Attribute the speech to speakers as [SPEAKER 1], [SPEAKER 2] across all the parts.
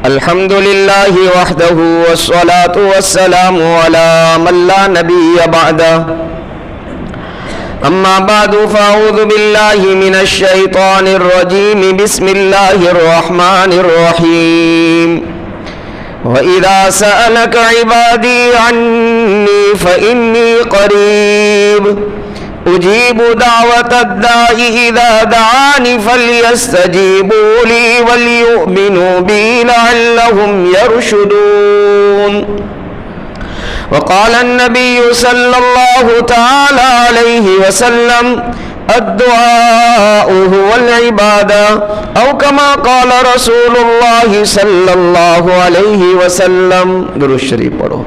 [SPEAKER 1] الحمد لله وحده والصلاة والسلام على من لا نبي بعده أما بعد فأعوذ بالله من الشيطان الرجيم بسم الله الرحمن الرحيم وإذا سألك عبادي عني فإني قريب أجيب دعوة الداع إذا دعاني فليستجيبوا لي وليؤمنوا بي لعلهم يرشدون وقال النبي صلى الله تعالى عليه وسلم الدعاء هو العبادة أو كما قال رسول الله صلى الله عليه وسلم درود شریف پڑھو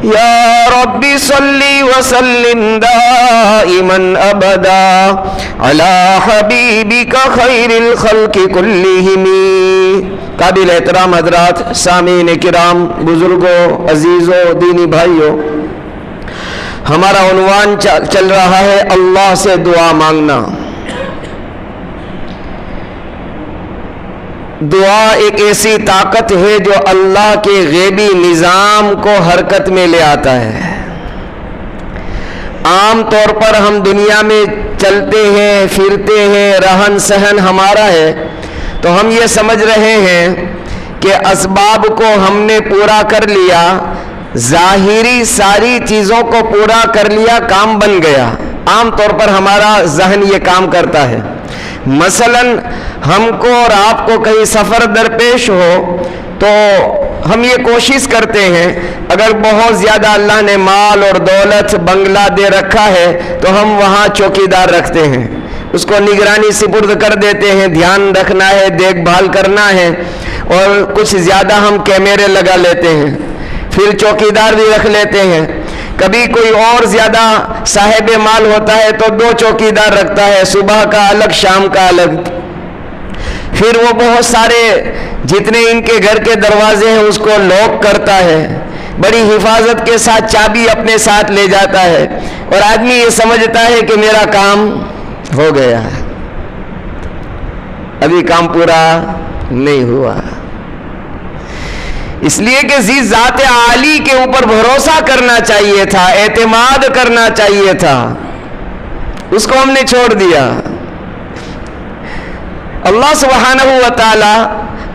[SPEAKER 1] یا ربی صلی وسلم دائما ابدا على حبیبک خیر الخلق کلہم. قابل احترام حضرات، سامعین کرام، بزرگوں، عزیزوں، دینی بھائیوں، ہمارا عنوان چل رہا ہے اللہ سے دعا مانگنا. دعا ایک ایسی طاقت ہے جو اللہ کے غیبی نظام کو حرکت میں لے آتا ہے. عام طور پر ہم دنیا میں چلتے ہیں، پھرتے ہیں، رہن سہن ہمارا ہے تو ہم یہ سمجھ رہے ہیں کہ اسباب کو ہم نے پورا کر لیا، ظاہری ساری چیزوں کو پورا کر لیا، کام بن گیا. عام طور پر ہمارا ذہن یہ کام کرتا ہے. مثلا ہم کو اور آپ کو کہیں سفر درپیش ہو تو ہم یہ کوشش کرتے ہیں، اگر بہت زیادہ اللہ نے مال اور دولت بنگلہ دے رکھا ہے تو ہم وہاں چوکیدار رکھتے ہیں، اس کو نگرانی سپرد کر دیتے ہیں، دھیان رکھنا ہے، دیکھ بھال کرنا ہے، اور کچھ زیادہ ہم کیمرے لگا لیتے ہیں، پھر چوکیدار بھی رکھ لیتے ہیں. کبھی کوئی اور زیادہ صاحب مال ہوتا ہے تو 2 چوکیدار رکھتا ہے، صبح کا الگ، شام کا الگ. پھر وہ بہت سارے جتنے ان کے گھر کے دروازے ہیں اس کو لاک کرتا ہے، بڑی حفاظت کے ساتھ چابی اپنے ساتھ لے جاتا ہے، اور آدمی یہ سمجھتا ہے کہ میرا کام ہو گیا، ابھی کام پورا نہیں ہوا. اس لیے کہ ذات عالی کے اوپر بھروسہ کرنا چاہیے تھا، اعتماد کرنا چاہیے تھا، اس کو ہم نے چھوڑ دیا. اللہ سبحانہ و تعالی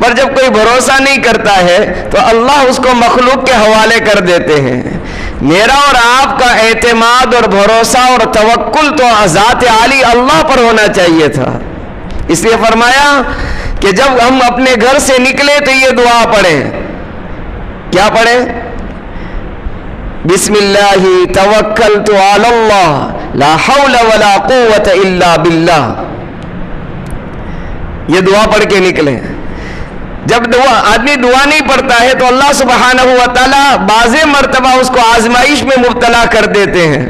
[SPEAKER 1] پر جب کوئی بھروسہ نہیں کرتا ہے تو اللہ اس کو مخلوق کے حوالے کر دیتے ہیں. میرا اور آپ کا اعتماد اور بھروسہ اور توکل تو ذات عالی اللہ پر ہونا چاہیے تھا. اس لیے فرمایا کہ جب ہم اپنے گھر سے نکلے تو یہ دعا پڑھیں. کیا پڑھیں؟ بسم اللہ توکلت علی اللہ لا حول ولا قوت الا باللہ. یہ دعا پڑھ کے نکلیں. جب آدمی دعا نہیں پڑھتا ہے تو اللہ سبحانہ و تعالی بعض مرتبہ اس کو آزمائش میں مبتلا کر دیتے ہیں.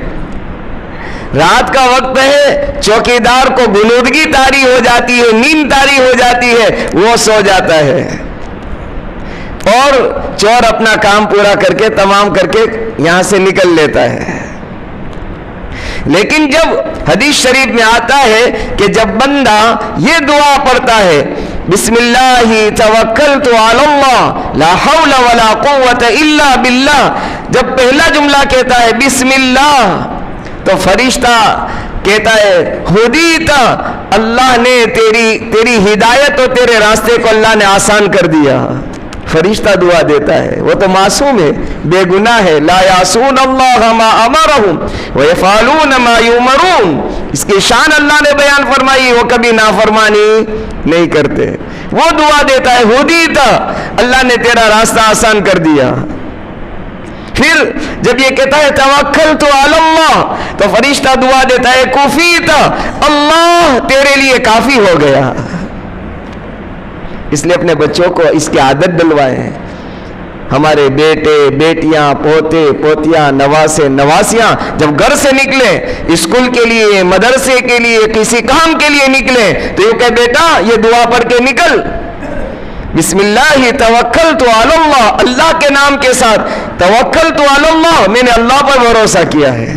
[SPEAKER 1] رات کا وقت ہے، چوکیدار کو غنودگی طاری ہو جاتی ہے، نیند طاری ہو جاتی ہے، وہ سو جاتا ہے اور چور اپنا کام پورا کر کے تمام کر کے یہاں سے نکل لیتا ہے. لیکن جب حدیث شریف میں آتا ہے کہ جب بندہ یہ دعا پڑھتا ہے بسم اللہ توکلت علی اللہ لا حول ولا قوت الا باللہ، جب پہلا جملہ کہتا ہے بسم اللہ تو فرشتہ کہتا ہے ہدیت، اللہ نے تیری ہدایت اور تیرے راستے کو اللہ نے آسان کر دیا. فرشتہ دعا دیتا ہے، وہ تو معصوم ہے، بے گناہ ہے. لا یعصون اللہ ما امرہم ویفعلون ما یؤمرون. اس کی شان اللہ نے بیان فرمائی، وہ کبھی نافرمانی نہیں کرتے. وہ دعا دیتا ہے ہدیت، اللہ نے تیرا راستہ آسان کر دیا. پھر جب یہ کہتا ہے توکلت علی اللہ تو فرشتہ دعا دیتا ہے کفیت، اللہ تیرے لیے کافی ہو گیا. اس لیے اپنے بچوں کو اس کی عادت ڈلوائیں. ہمارے بیٹے، بیٹیاں، پوتے، پوتیاں، نواسے، نواسیاں جب گھر سے نکلیں، اسکول کے لیے، مدرسے کے لیے، کسی کام کے لیے نکلیں تو یہ کہ بیٹا یہ دعا پڑھ کے نکل، بسم اللہ توکلت علی اللہ، اللہ کے نام کے ساتھ توکلت علی اللہ، میں نے اللہ پر بھروسہ کیا ہے.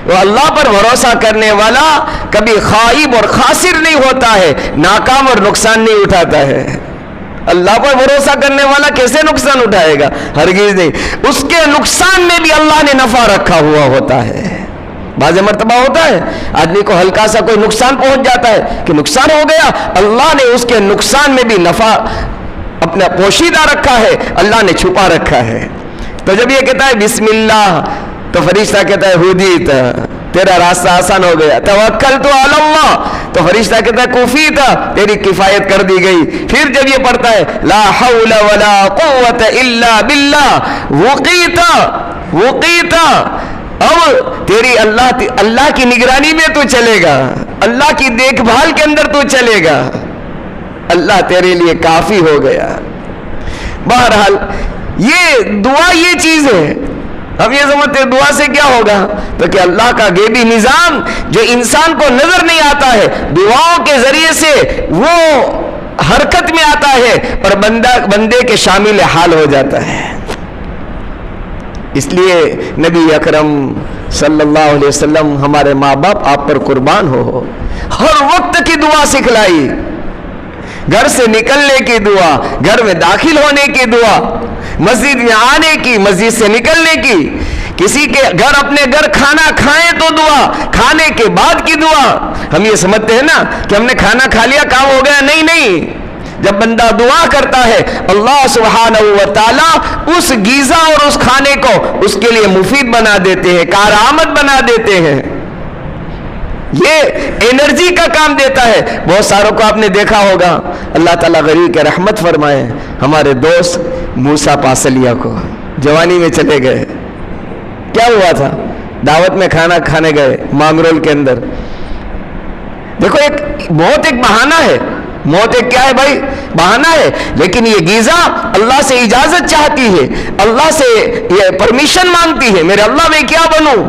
[SPEAKER 1] وہ اللہ پر بھروسہ کرنے والا کبھی خائب اور خاسر نہیں ہوتا ہے، ناکام اور نقصان نہیں اٹھاتا ہے۔ اللہ پر بھروسہ کرنے والا کیسے نقصان اٹھائے گا؟ ہرگز نہیں۔ اس کے نقصان میں بھی اللہ نے نفع رکھا ہوا ہوتا ہے۔ بعض مرتبہ ہوتا ہے آدمی کو ہلکا سا کوئی نقصان پہنچ جاتا ہے کہ نقصان ہو گیا، اللہ نے اس کے نقصان میں بھی نفع اپنا پوشیدہ رکھا ہے، اللہ نے چھپا رکھا ہے۔ تو جب یہ کہتا ہے بسم اللہ تو فرشتہ کہتا ہے ہدیت، تیرا راستہ آسان ہو گیا۔ توکلت علی اللہ تو فرشتہ کہتا ہے کفیت، تیری کفایت کر دی گئی۔ پھر جب یہ پڑھتا ہے لا حول ولا قوت الا باللہ وقیت، اب تیری اللہ کی نگرانی میں تو چلے گا، اللہ کی دیکھ بھال کے اندر تو چلے گا، اللہ تیرے لیے کافی ہو گیا۔ بہرحال یہ دعا یہ چیز ہے، ہم یہ سمجھتے ہیں دعا سے کیا ہوگا، تو کہ اللہ کا غیبی نظام جو انسان کو نظر نہیں آتا ہے، دعاؤں کے ذریعے سے وہ حرکت میں آتا ہے اور بندے کے شامل حال ہو جاتا ہے۔ اس لیے نبی اکرم صلی اللہ علیہ وسلم ہمارے ماں باپ آپ پر قربان ہو، ہر وقت کی دعا سکھلائی، گھر سے نکلنے کی دعا، گھر میں داخل ہونے کی دعا، مسجد میں آنے کی، مسجد سے نکلنے کی، کسی کے گھر اپنے گھر کھانا کھائیں تو دعا، کھانے کے بعد کی دعا۔ ہم یہ سمجھتے ہیں نا کہ ہم نے کھانا کھا لیا کام ہو گیا، نہیں، جب بندہ دعا کرتا ہے اللہ سبحانہ و تعالی اس غذا اور اس کھانے کو اس کے لیے مفید بنا دیتے ہیں، کارآمد بنا دیتے ہیں، یہ انرجی کا کام دیتا ہے۔ بہت ساروں کو آپ نے دیکھا ہوگا، اللہ تعالیٰ غریب کے رحمت فرمائے، ہمارے دوست موسیٰ پاسلیہ کو جوانی میں چلے گئے، کیا ہوا تھا؟ دعوت میں کھانا کھانے گئے مانگرول کے اندر۔ دیکھو موت ایک بہانہ ہے، موت ایک کیا ہے بھائی؟ بہانہ ہے، لیکن یہ غذا اللہ سے اجازت چاہتی ہے، اللہ سے یہ پرمیشن مانگتی ہے، میرے اللہ میں کیا بنوں،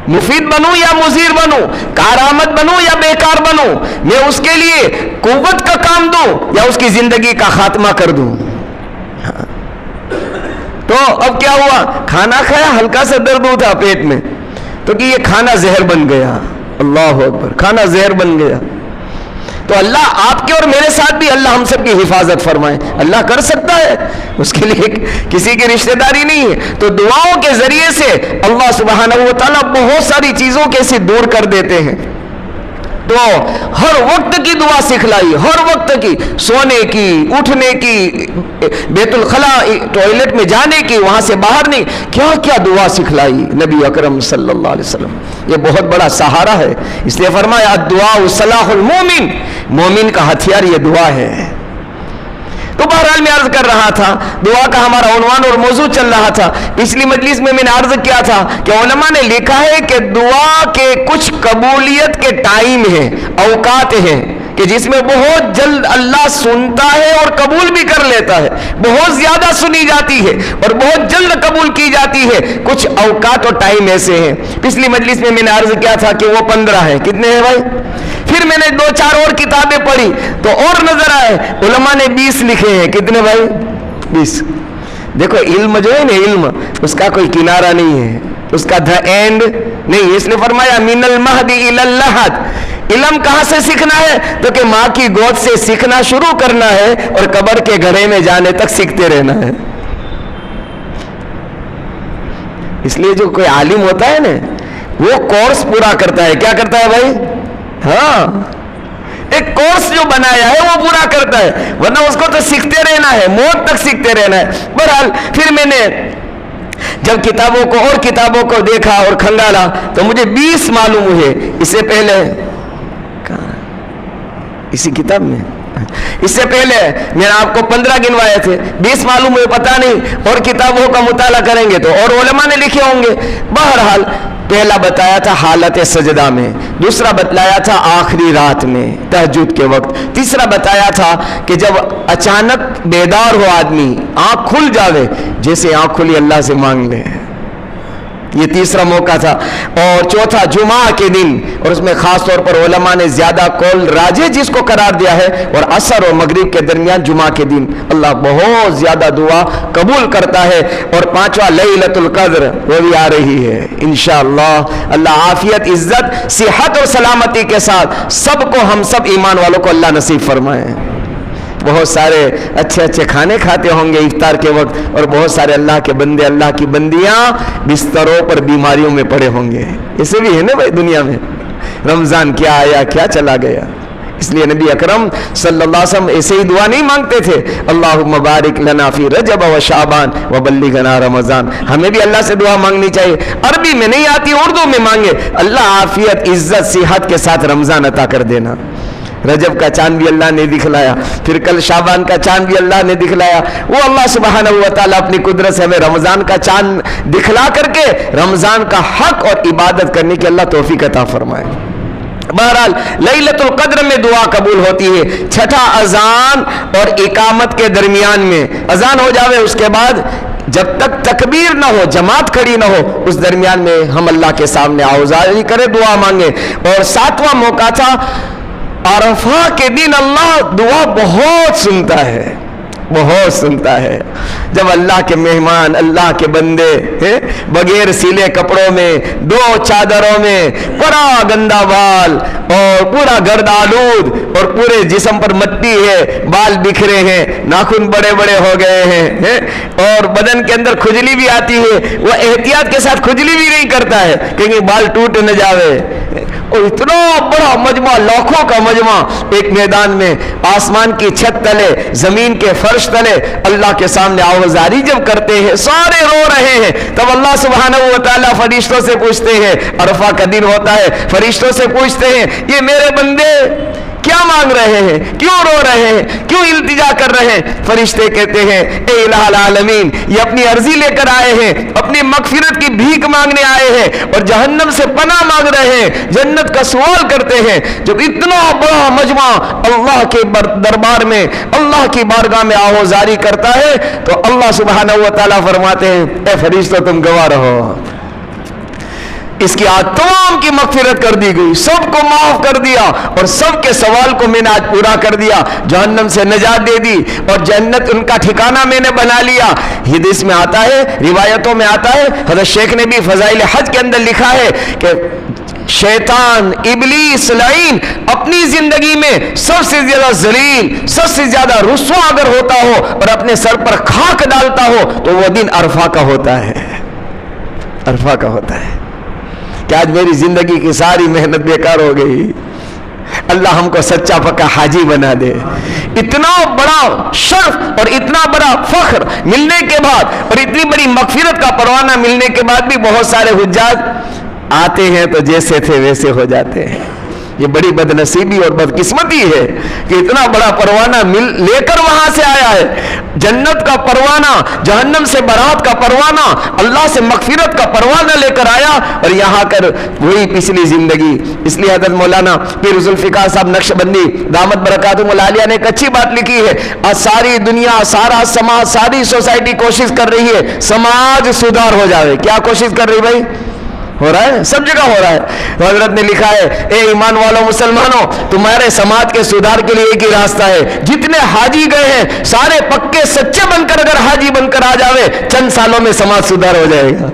[SPEAKER 1] مفید بنوں یا مضر بنوں، کارآمد بنوں یا بیکار بنوں، میں اس کے لیے قوت کا کام دوں یا اس کی زندگی کا خاتمہ کر دوں۔ تو اب کیا ہوا؟ کھانا کھایا، ہلکا سا درد اٹھا پیٹ میں، تو کہ یہ کھانا زہر بن گیا، اللہ اکبر، کھانا زہر بن گیا۔ تو اللہ آپ کے اور میرے ساتھ بھی اللہ ہم سب کی حفاظت فرمائے، اللہ کر سکتا ہے، اس کے لیے کسی کی رشتہ داری نہیں ہے۔ تو دعاؤں کے ذریعے سے اللہ سبحانہ و تعالیٰ بہت ساری چیزوں کے سے دور کر دیتے ہیں۔ تو ہر وقت کی دعا سکھلائی، ہر وقت کی، سونے کی، اٹھنے کی، بیت الخلاء ٹوائلٹ میں جانے کی، وہاں سے باہر نہیں، کیا کیا دعا سکھلائی نبی اکرم صلی اللہ علیہ وسلم۔ یہ بہت بڑا سہارا ہے، اس لیے فرمایا الدعاء صلاح المومن، مومن کا ہتھیار یہ دعا ہے۔ تو بہرحال میں عرض کر رہا تھا، دعا کا ہمارا عنوان اور موضوع چل رہا تھا۔ پچھلی مجلس میں نے عرض کیا تھا کہ علماء نے لکھا ہے کہ دعا کے کچھ قبولیت کے ٹائم ہیں، اوقات ہیں، کہ جس میں بہت جلد اللہ سنتا ہے اور قبول بھی کر لیتا ہے، بہت زیادہ سنی جاتی ہے اور بہت جلد قبول کی جاتی ہے۔ کچھ اوقات اور ٹائم ایسے ہیں۔ پچھلی مجلس میں نے عرض کیا تھا کہ وہ 15 ہیں، کتنے ہیں بھائی؟ پھر میں نے 2-4 اور کتابیں پڑھی تو اور نظر آئے، علماء نے 20 لکھے ہیں، کتنے بھائی؟ 20۔ دیکھو علم جو ہے نا، علم اس کا کوئی کنارہ نہیں ہے، اس کا the end نہیں، اس نے فرمایا من المہد الی اللحد۔ علم کہاں سے سیکھنا ہے؟ تو کہ ماں کی گود سے سیکھنا شروع کرنا ہے اور قبر کے گھڑے میں جانے تک سیکھتے رہنا ہے۔ اس لیے جو کوئی عالم ہوتا ہے نا، وہ کورس پورا کرتا ہے۔ کیا کرتا ہے بھائی؟ ہاں، ایک کورس جو بنایا ہے وہ پورا کرتا ہے، ورنہ اس کو تو سیکھتے رہنا ہے، موت تک سیکھتے رہنا ہے۔ بہرحال پھر میں نے جب کتابوں کو اور کتابوں کو دیکھا اور کھنگالا تو مجھے 20 معلوم ہوئے۔ اس سے پہلے اسی کتاب میں، اس سے پہلے میں نے آپ کو 15 گنوائے تھے، 20 معلوم ہوئے، پتہ نہیں، اور کتابوں کا مطالعہ کریں گے تو اور علماء نے لکھے ہوں گے۔ بہرحال پہلا بتایا تھا حالت سجدہ میں، دوسرا بتلایا تھا آخری رات میں تہجد کے وقت، تیسرا بتایا تھا کہ جب اچانک بیدار ہو آدمی، آنکھ کھل جاوے، جیسے آنکھ کھلی اللہ سے مانگ لے، یہ تیسرا موقع تھا. اور چوتھا جمعہ کے دن, اور اس میں خاص طور پر علماء نے زیادہ قول راجح جس کو قرار دیا ہے, اور عصر اور مغرب کے درمیان جمعہ کے دن اللہ بہت زیادہ دعا قبول کرتا ہے. اور پانچواں لیلۃ القدر وہ بھی آ رہی ہے انشاءاللہ. اللہ عافیت, عزت, صحت اور سلامتی کے ساتھ سب کو, ہم سب ایمان والوں کو اللہ نصیب فرمائے. بہت سارے اچھے اچھے کھانے کھاتے ہوں گے افطار کے وقت, اور بہت سارے اللہ کے بندے, اللہ کی بندیاں بستروں پر بیماریوں میں پڑے ہوں گے. اسے بھی ہے نا بھائی دنیا میں, رمضان کیا آیا کیا چلا گیا. اس لیے نبی اکرم صلی اللہ علیہ وسلم ایسے ہی دعا نہیں مانگتے تھے, اللہم بارک لنا فی رجب و شعبان و بلغنا رمضان. ہمیں بھی اللہ سے دعا مانگنی چاہیے. عربی میں نہیں آتی, اردو میں مانگے, اللہ عافیت, عزت, صحت کے ساتھ رمضان عطا کر دینا. رجب کا چاند بھی اللہ نے دکھلایا, پھر کل شعبان کا چاند بھی اللہ نے دکھلایا. وہ اللہ سبحانہ و تعالیٰ اپنی قدرت سے ہمیں رمضان کا چاند دکھلا کر کے رمضان کا حق اور عبادت کرنے کی اللہ توفیق عطا فرمائے. بہرحال لیلۃ القدر میں دعا قبول ہوتی ہے. چھٹا اذان اور اقامت کے درمیان میں, اذان ہو جاوے اس کے بعد جب تک تکبیر نہ ہو, جماعت کھڑی نہ ہو, اس درمیان میں ہم اللہ کے سامنے آوازاری کرے, دعا مانگے. اور ساتواں موقع تھا عرفہ کے دن. اللہ دعا بہت سنتا ہے, بہت سنتا ہے. جب اللہ کے مہمان, اللہ کے بندے بغیر سیلے کپڑوں میں, دو چادروں میں, بڑا گندا بال اور پورا گرد آلود, اور پورے جسم پر مٹی ہے, بال بکھرے ہیں, ناخن بڑے بڑے ہو گئے ہیں, اور بدن کے اندر کھجلی بھی آتی ہے, وہ احتیاط کے ساتھ کھجلی بھی نہیں کرتا ہے کہیں بال ٹوٹ نہ جاوے. اور اتنا بڑا مجمع, لاکھوں کا مجمع ایک میدان میں, آسمان کی چھت تلے, زمین کے فرش تلے, اللہ کے سامنے آوازاری جب کرتے ہیں, سارے رو رہے ہیں, تب اللہ سبحانہ و تعالیٰ فرشتوں سے پوچھتے ہیں, عرفہ کا دن ہوتا ہے, فرشتوں سے پوچھتے ہیں, یہ میرے بندے کیا مانگ رہے ہیں, کیوں رو رہے ہیں, کیوں التجا کر رہے ہیں؟ فرشتے کہتے ہیں, اے الہ العالمین, یہ اپنی عرضی لے کر آئے ہیں, اپنی مغفرت کی بھیک مانگنے آئے ہیں, اور جہنم سے پناہ مانگ رہے ہیں, جنت کا سوال کرتے ہیں. جب اتنا بڑا مجمع اللہ کے دربار میں, اللہ کی بارگاہ میں آوازاری کرتا ہے, تو اللہ سبحانہ و تعالیٰ فرماتے ہیں, اے فرشتوں تم گواہ رہو, اس کی آج تمام کی مغفرت کر دی گئی, سب کو معاف کر دیا, اور سب کے سوال کو میں نے آج پورا کر دیا, جہنم سے نجات دے دی, اور جنت ان کا ٹھکانہ میں نے بنا لیا. حدیث میں آتا ہے, روایتوں میں آتا ہے, حضرت شیخ نے بھی فضائل حج کے اندر لکھا ہے کہ شیطان, ابلیس لعین اپنی زندگی میں سب سے زیادہ ذلیل, سب سے زیادہ رسوا اگر ہوتا ہو اور اپنے سر پر خاک ڈالتا ہو, تو وہ دن عرفہ کا ہوتا ہے, عرفہ کا ہوتا ہے. کہ آج میری زندگی کی ساری محنت بیکار ہو گئی, اللہ ہم کو سچا پکا حاجی بنا دے. اتنا بڑا شرف اور اتنا بڑا فخر ملنے کے بعد, اور اتنی بڑی مغفرت کا پروانہ ملنے کے بعد بھی بہت سارے حجاج آتے ہیں تو جیسے تھے ویسے ہو جاتے ہیں. یہ بڑی بدنصیبی اور بدقسمتی ہے کہ اتنا بڑا پروانہ لے کر وہاں سے آیا ہے, جنت کا پروانہ, جہنم سے برات کا پروانہ, اللہ سے مغفرت کا پروانہ لے کر آیا, اور یہاں کر وہی پچھلی زندگی. اس لیے حضرت مولانا پیر ذوالفقار صاحب نقشبندی دامت برکاتہم العالیہ نے ایک اچھی بات لکھی ہے, آج ساری دنیا, سارا سماج, ساری سوسائٹی کوشش کر رہی ہے سماج سدھار ہو جائے. کیا کوشش کر رہی بھائی؟ ہو رہا ہے, سب جگہ ہو رہا ہے. حضرت نے لکھا ہے, اے ایمان والوں مسلمانوں, تمہارے سماج کے سدھار کے لیے ایک ہی راستہ ہے, جتنے حاجی گئے ہیں سارے پکے سچے بن کر اگر حاجی بن کر آ جاوے, چند سالوں میں سماج سدھار ہو جائے گا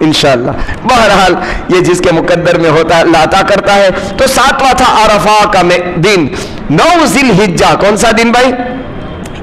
[SPEAKER 1] انشاءاللہ. بہرحال یہ جس کے مقدر میں ہوتا ہے اللہ عطا کرتا ہے. تو ساتواں تھا عرفہ کا دن, 9 ذی الحجہ. کون سا دن بھائی؟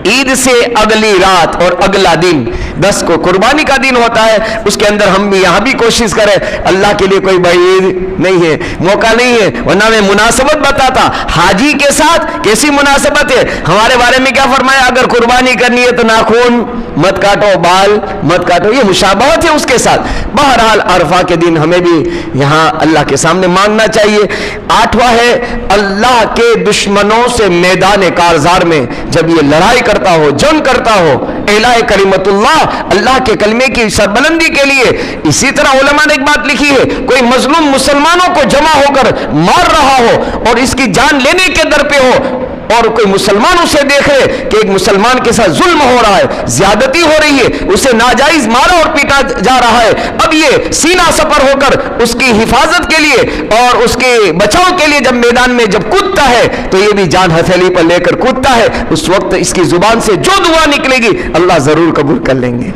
[SPEAKER 1] عید سے اگلی رات اور اگلا دن 10 کو قربانی کا دن ہوتا ہے. اس کے اندر ہم بھی یہاں بھی کوشش کریں, اللہ کے لیے کوئی بعید نہیں ہے, موقع نہیں ہے, ورنہ میں مناسبت بتاتا. حاجی کے ساتھ کیسی مناسبت ہے؟ ہمارے بارے میں کیا فرمایا؟ اگر قربانی کرنی ہے تو ناخون مت کاٹو, بال مت کاٹو, یہ مشابہت ہے اس کے ساتھ. بہرحال عرفہ کے دن ہمیں بھی یہاں اللہ کے سامنے مانگنا چاہیے. 8واں ہے اللہ کے دشمنوں سے میدان کارزار میں جب یہ لڑائی کرتا ہو, جنگ کرتا ہو, اعلاء کلمت اللہ, اللہ کے کلمے کی سربلندی کے لیے. اسی طرح علماء نے ایک بات لکھی ہے, کوئی مظلوم مسلمانوں کو جمع ہو کر مار رہا ہو اور اس کی جان لینے کے در پہ ہو, اور کوئی مسلمان اسے دیکھ رہے کہ ایک مسلمان کے ساتھ ظلم ہو رہا ہے, زیادتی ہو رہی ہے, اسے ناجائز مارا اور پیٹا جا رہا ہے, اب یہ سینہ سپر ہو کر اس کی حفاظت کے لیے اور اس کے بچاؤ کے لیے جب میدان میں جب کودتا ہے تو یہ بھی جان ہتھیلی پر لے کر کودتا ہے, اس وقت اس کی زبان سے جو دعا نکلے گی اللہ ضرور قبول کر لیں گے.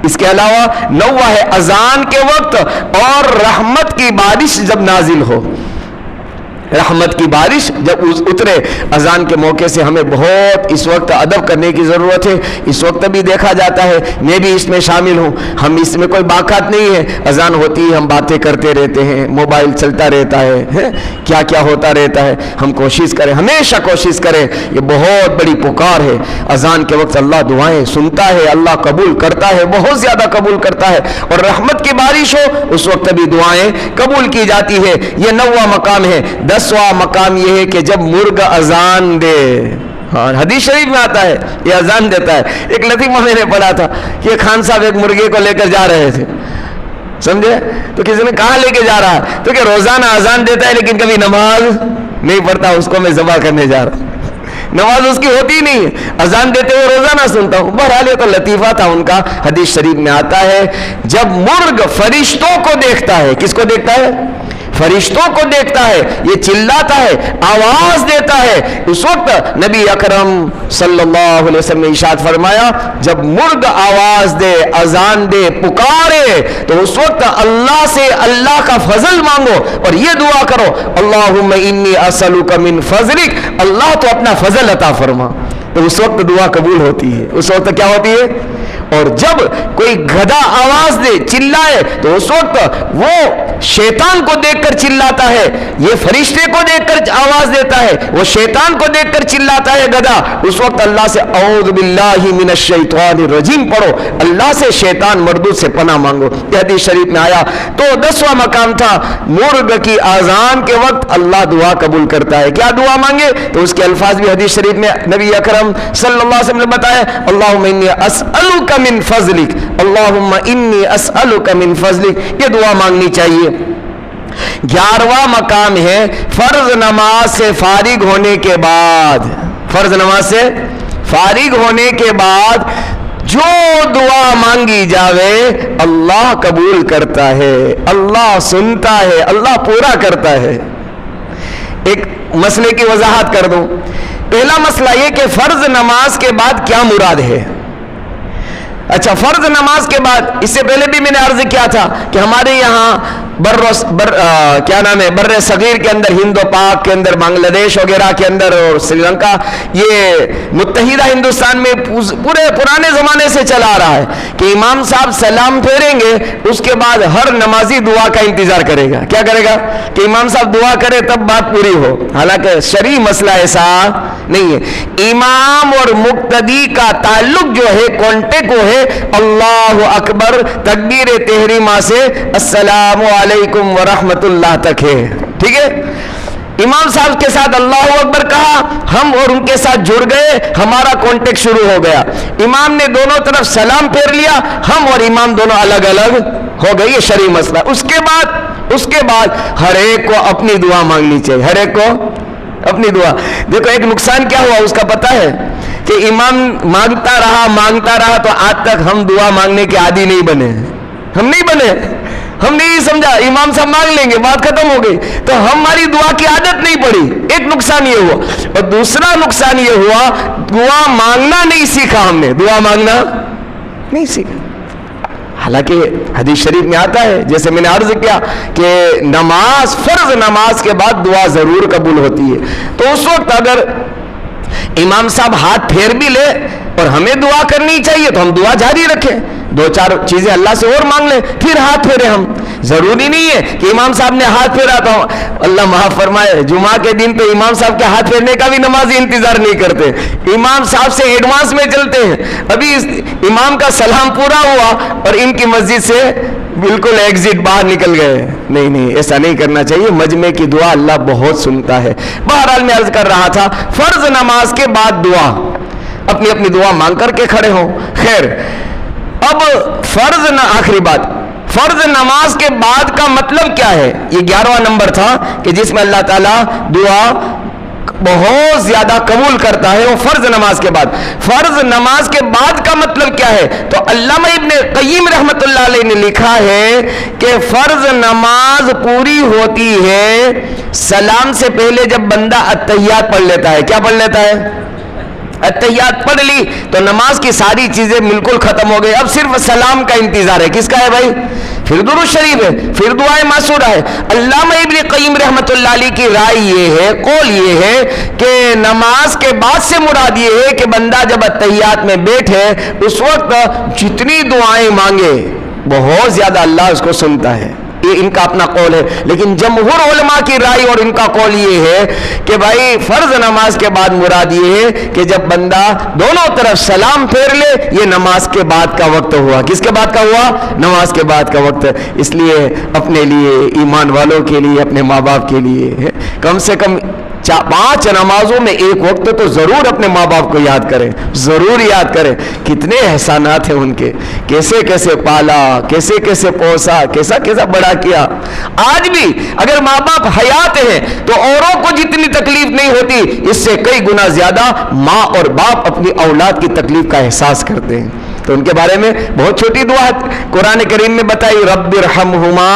[SPEAKER 1] اس کے علاوہ 9واں ہے اذان کے وقت اور رحمت کی بارش جب نازل ہو. رحمت کی بارش جب اترے اذان کے موقع سے ہمیں بہت اس وقت ادب کرنے کی ضرورت ہے. اس وقت بھی دیکھا جاتا ہے, میں بھی اس میں شامل ہوں, ہم اس میں کوئی باقات نہیں ہے, اذان ہوتی ہے ہم باتیں کرتے رہتے ہیں, موبائل چلتا رہتا ہے, کیا کیا ہوتا رہتا ہے. ہم کوشش کریں, ہمیشہ کوشش کریں, یہ بہت بڑی پکار ہے. اذان کے وقت اللہ دعائیں سنتا ہے, اللہ قبول کرتا ہے, بہت زیادہ قبول کرتا ہے, اور رحمت کی بارش ہو اس وقت بھی دعائیں قبول کی جاتی ہے. یہ 9واں مقام ہے. 10واں مقام یہ ہے کہ جب مرغ اذان دے, ہاں حدیث شریف میں آتا ہے یہ اذان دیتا ہے. ایک لطیفہ میں نے پڑھا تھا کہ خان صاحب ایک مرغے کو لے کر جا رہے تھے, سمجھے, تو کسی نے کہاں لے کے جا رہا ہے, تو کہ روزانہ اذان دیتا ہے لیکن کبھی نماز نہیں پڑھتا, اس کو میں ذبح کرنے جا رہا ہوں. نماز اس کی ہوتی ہی نہیں ہے, اذان دیتے ہوئے روزانہ سنتا ہوں. بہرحال یہ تو لطیفہ تھا ان کا. حدیث شریف میں آتا ہے جب مرغ فرشتوں کو دیکھتا ہے, کس کو دیکھتا ہے, فرشتوں کو دیکھتا ہے, یہ چلاتا ہے, آواز دیتا ہے, اس وقت نبی اکرم صلی اللہ علیہ وسلم نے ارشاد فرمایا جب مرغ آواز دے, اذان دے, پکارے, تو اس وقت اللہ سے اللہ کا فضل مانگو اور یہ دعا کرو اللہم انی اسألک من فضلک, اللہ تو اپنا فضل عطا فرما, تو اس وقت دعا قبول ہوتی ہے. اس وقت کیا ہوتی ہے, اور جب کوئی گدھا آواز دے, چلائے, تو اس وقت وہ شیطان کو دیکھ کر چلاتا ہے, یہ فرشتے کو دیکھ کر آواز دیتا ہے, وہ شیطان کو دیکھ کر چلاتا ہے گدھا. اس وقت اللہ سے اعوذ باللہ من الشیطان الرجیم پڑھو, اللہ سے شیطان مردود سے پناہ مانگو. یہ حدیث شریف میں آیا. تو 10واں مقام تھا مرغ کی اذان کے وقت اللہ دعا قبول کرتا ہے. کیا دعا مانگے, تو اس کے الفاظ بھی حدیث شریف میں نبی اکرم صلی اللہ علیہ وسلم نے بتایا اللہم انی اسألک من فضلک, اللہم انی اسألک من فضلک, یہ دعا مانگنی چاہیے. 11واں مقام ہے فرض نماز سے فارغ ہونے کے بعد, فرض نماز سے فارغ ہونے کے بعد جو دعا مانگی جاوے اللہ قبول کرتا ہے, اللہ سنتا ہے, اللہ پورا کرتا ہے. ایک مسئلے کی وضاحت کر دوں. پہلا مسئلہ یہ کہ فرض نماز کے بعد کیا مراد ہے. اچھا, فرض نماز کے بعد, اس سے پہلے بھی میں نے عرض کیا تھا کہ ہمارے یہاں کیا نام ہے, بر صغیر کے اندر, ہند و پاک کے اندر, بنگلہ دیش وغیرہ کے اندر اور سری لنکا, یہ متحدہ ہندوستان میں پورے پرانے زمانے سے چلا آ رہا ہے کہ امام صاحب سلام پھیریں گے, اس کے بعد ہر نمازی دعا کا انتظار کرے گا. کیا کرے گا کہ امام صاحب دعا کرے تب بات پوری ہو. حالانکہ شرعی مسئلہ ایسا نہیں ہے. امام اور مقتدی کا تعلق جو ہے, کانٹیکٹ وہ ہے اللہ اکبر تکبیر تحریمہ سے السلام علیکم ورحمت اللہ تک ہے. ٹھیک ہے, امام صاحب کے ساتھ اللہ اکبر کہا, ہم اور ان کے ساتھ جڑ گئے, ہمارا کانٹیکٹ شروع ہو گیا. امام نے دونوں طرف سلام پھیر لیا, ہم اور امام دونوں الگ الگ ہو گئے. یہ شرعی مسئلہ. اس کے بعد ہر ایک کو اپنی دعا مانگنی چاہیے, ہر ایک کو اپنی دعا. دیکھو ایک نقصان کیا ہوا اس کا پتہ ہے کہ امام مانگتا رہا تو آج تک ہم دعا مانگنے کے عادی نہیں بنے. ہم نہیں سمجھا امام صاحب مانگ لیں گے, بات ختم ہو گئی, تو ہماری دعا کی عادت نہیں پڑی. ایک نقصان یہ ہوا. اور دوسرا نقصان یہ ہوا دعا مانگنا نہیں سیکھا, ہم نے دعا مانگنا نہیں سیکھا. حالانکہ حدیث شریف میں آتا ہے, جیسے میں نے عرض کیا کہ نماز, فرض نماز کے بعد دعا ضرور قبول ہوتی ہے. تو اس وقت اگر امام صاحب ہاتھ پھیر بھی لے اور ہمیں دعا کرنی چاہیے تو ہم دعا جاری رکھیں, 2-4 چیزیں اللہ سے اور مانگ لیں, پھر ہاتھ پھیرے. ہم ضروری نہیں ہے کہ امام صاحب نے ہاتھ پھیرا تو اللہ معاف فرمائے جمعہ کے دن پہ امام صاحب کے ہاتھ پھیرنے کا بھی نمازی انتظار نہیں کرتے, امام صاحب سے ایڈوانس میں چلتے ہیں. ابھی امام کا سلام پورا ہوا اور ان کی مسجد سے بالکل ایگزٹ باہر نکل گئے. نہیں, ایسا نہیں کرنا چاہیے. مجمع کی دعا اللہ بہت سنتا ہے. بہرحال میں عرض کر رہا تھا فرض نماز کے بعد دعا, اپنی اپنی دعا مانگ کر کے کھڑے ہوں. خیر, اب آخری بات, فرض نماز کے بعد کا مطلب کیا ہے. یہ 11واں نمبر تھا کہ جس میں اللہ تعالیٰ دعا بہت زیادہ قبول کرتا ہے، وہ فرض نماز کے بعد۔ فرض نماز کے بعد کا مطلب کیا ہے؟ تو علامہ ابن قیم رحمۃ اللہ علیہ نے لکھا ہے کہ فرض نماز پوری ہوتی ہے سلام سے پہلے جب بندہ التحیات پڑھ لیتا ہے۔ کیا پڑھ لیتا ہے؟ التحیات پڑھ لی تو نماز کی ساری چیزیں بالکل ختم ہو گئی، اب صرف سلام کا انتظار ہے۔ کس کا ہے بھائی؟ پھر درود شریف ہے، پھر دعائے معصورہ ہے۔ علامہ ابن قیم رحمۃ اللہ علیہ کی رائے یہ ہے، قول یہ ہے کہ نماز کے بعد سے مراد یہ ہے کہ بندہ جب التحیات میں بیٹھے اس وقت جتنی دعائیں مانگے بہت زیادہ اللہ اس کو سنتا ہے۔ یہ ان کا اپنا قول ہے، لیکن جمہور علماء کی رائے اور ان کا قول یہ ہے کہ بھائی فرض نماز کے بعد مراد یہ ہے کہ جب بندہ دونوں طرف سلام پھیر لے، یہ نماز کے بعد کا وقت ہوا۔ کس کے بعد کا ہوا؟ نماز کے بعد کا وقت۔ اس لیے اپنے لیے، ایمان والوں کے لیے، اپنے ماں باپ کے لیے کم سے کم 5 نمازوں میں ایک وقت تو ضرور اپنے ماں باپ کو یاد کریں، ضرور یاد کریں۔ کتنے احسانات ہیں ان کے، کیسے کیسے پالا، کیسے کیسے پوسا، کیسا کیسا بڑا کیا۔ آج بھی اگر ماں باپ حیات ہیں تو اوروں کو جتنی تکلیف نہیں ہوتی اس سے کئی گنا زیادہ ماں اور باپ اپنی اولاد کی تکلیف کا احساس کرتے ہیں۔ تو ان کے بارے میں بہت چھوٹی دعا قرآن کریم میں بتائی، رب ارحمہما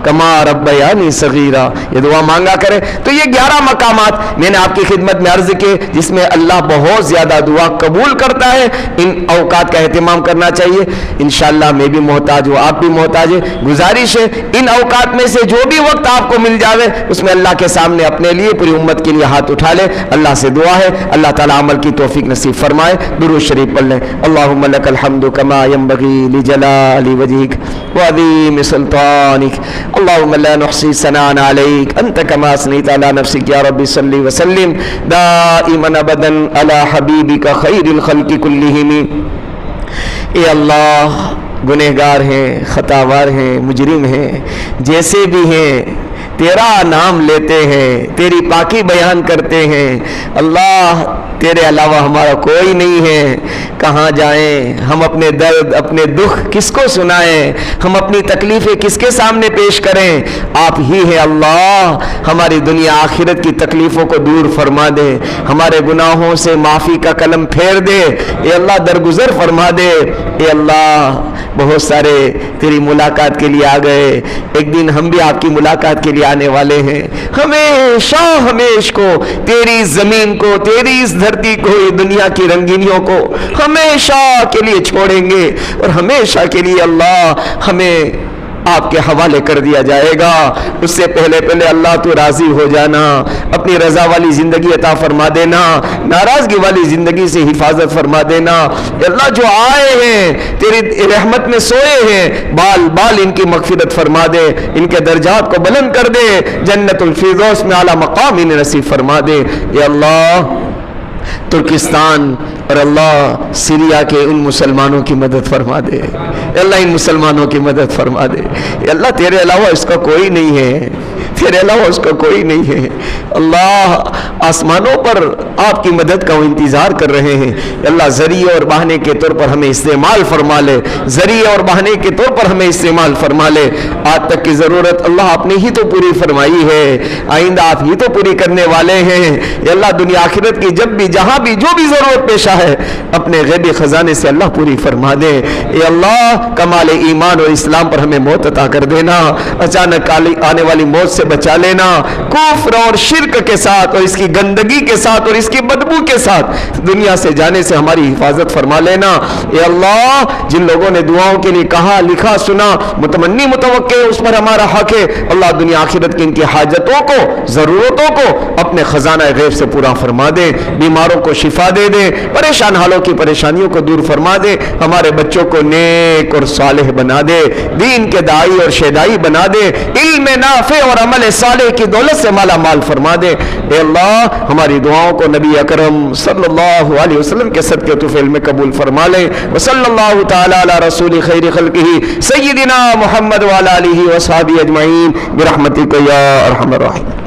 [SPEAKER 1] کما ربیانی صغیرا، یہ دعا مانگا کرے۔ تو یہ 11 مقامات میں نے آپ کی خدمت میں عرض کیے جس میں اللہ بہت زیادہ دعا قبول کرتا ہے۔ ان اوقات کا اہتمام کرنا چاہیے۔ انشاءاللہ میں بھی محتاج ہوں، آپ بھی محتاج ہیں۔ گزارش ہے ان اوقات میں سے جو بھی وقت آپ کو مل جاوے اس میں اللہ کے سامنے اپنے لیے، پوری امت کے لیے ہاتھ اٹھا لے۔ اللہ سے دعا ہے اللہ تعالیٰ عمل کی توفیق نصیب فرمائے۔ درود شریف پڑھ لیں۔ اللہم لک الحمد كما ينبغي لجلال وجهك وعظيم سلطانك اللهم لا نحصي ثناء عليك أنت كما أثنيت على نفسك يا رب صل وسلم دائما أبدا على حبيبك خير الخلق كلهم۔ اے اللہ گنہگار ہیں، خطاوار ہیں، مجرم ہیں، جیسے بھی ہیں تیرا نام لیتے ہیں، تیری پاکی بیان کرتے ہیں۔ اللہ تیرے علاوہ ہمارا کوئی نہیں ہے، کہاں جائیں ہم؟ اپنے درد، اپنے دکھ کس کو سنائیں؟ ہم اپنی تکلیفیں کس کے سامنے پیش کریں؟ آپ ہی ہیں اللہ، ہماری دنیا آخرت کی تکلیفوں کو دور فرما دے، ہمارے گناہوں سے معافی کا قلم پھیر دے، اے اللہ درگزر فرما دے۔ اے اللہ بہت سارے تیری ملاقات کے لیے آ گئے، ایک دن ہم بھی آپ کی ملاقات کے لیے آنے والے ہیں۔ ہمیشہ ہمیش کو تیری زمین کو، تیری اس دھرتی کو، یہ دنیا کی رنگینیوں کو ہمیشہ کے لیے چھوڑیں گے، اور ہمیشہ کے لیے اللہ ہمیں آپ کے حوالے کر دیا جائے گا۔ اس سے پہلے اللہ تو راضی ہو جانا، اپنی رضا والی زندگی عطا فرما دینا، ناراضگی والی زندگی سے حفاظت فرما دینا۔ اللہ جو آئے ہیں تیری رحمت میں سوئے ہیں، بال بال ان کی مغفرت فرما دے، ان کے درجات کو بلند کر دے، جنت الفردوس میں اعلیٰ مقام انہیں نصیب فرما دے۔ اے اللہ ترکستان اور اللہ سیریا کے ان مسلمانوں کی مدد فرما دے، اللہ ان مسلمانوں کی مدد فرما دے۔ اللہ تیرے علاوہ اس کا کوئی نہیں ہے، تیرے علاوہ اس کا کوئی نہیں ہے۔ اللہ آسمانوں پر آپ کی مدد کا وہ انتظار کر رہے ہیں۔ اللہ ذریعے اور بہانے کے طور پر ہمیں استعمال فرما لے، ذریعے اور بہانے کے طور پر ہمیں استعمال فرما لے۔ آج تک کی ضرورت اللہ آپ نے ہی تو پوری فرمائی ہے، آئندہ آپ ہی تو پوری کرنے والے ہیں۔ یا اللہ دنیا آخرت کی جب بھی جہاں بھی جو بھی ضرورت پیش ہے اپنے غیبی خزانے سے اللہ پوری فرما دے۔ اے اللہ کمال ایمان اور اسلام پر ہمیں موت عطا کر دینا، اچانک آنے والی موت سے بچا لینا، کفر اور شرک کے ساتھ اور اس کی گندگی کے ساتھ اور اس کی بدبو کے ساتھ دنیا سے جانے سے ہماری حفاظت فرما لینا۔ اے اللہ جن لوگوں نے دعاؤں کے لیے کہا، لکھا، سنا، متمنی متوقع اس پر ہمارا حق ہے۔ اللہ دنیا آخرت کی ان کی حاجتوں کو، ضرورتوں کو اپنے خزانہ غیب سے پورا فرما دے، بیماروں کو شفا دے دے، پریشان حالوں کی پریشانیوں کو دور فرما دے، ہمارے بچوں کو نیک اور صالح بنا دے، دین کے داعی اور شیدائی بنا دے، علم نافع اور عمل صالح کی دولت سے مالا مال فرما دے۔ اے اللہ ہماری دعاؤں کو نبی اکرم صلی اللہ علیہ وسلم کے صدقے طفیل میں قبول فرما لے۔ وصلی اللہ تعالی علی رسول خیر خلقہ سیدنا محمد وعلی آلہ وصحبہ اجمعین برحمتک یا ارحم الراحمین۔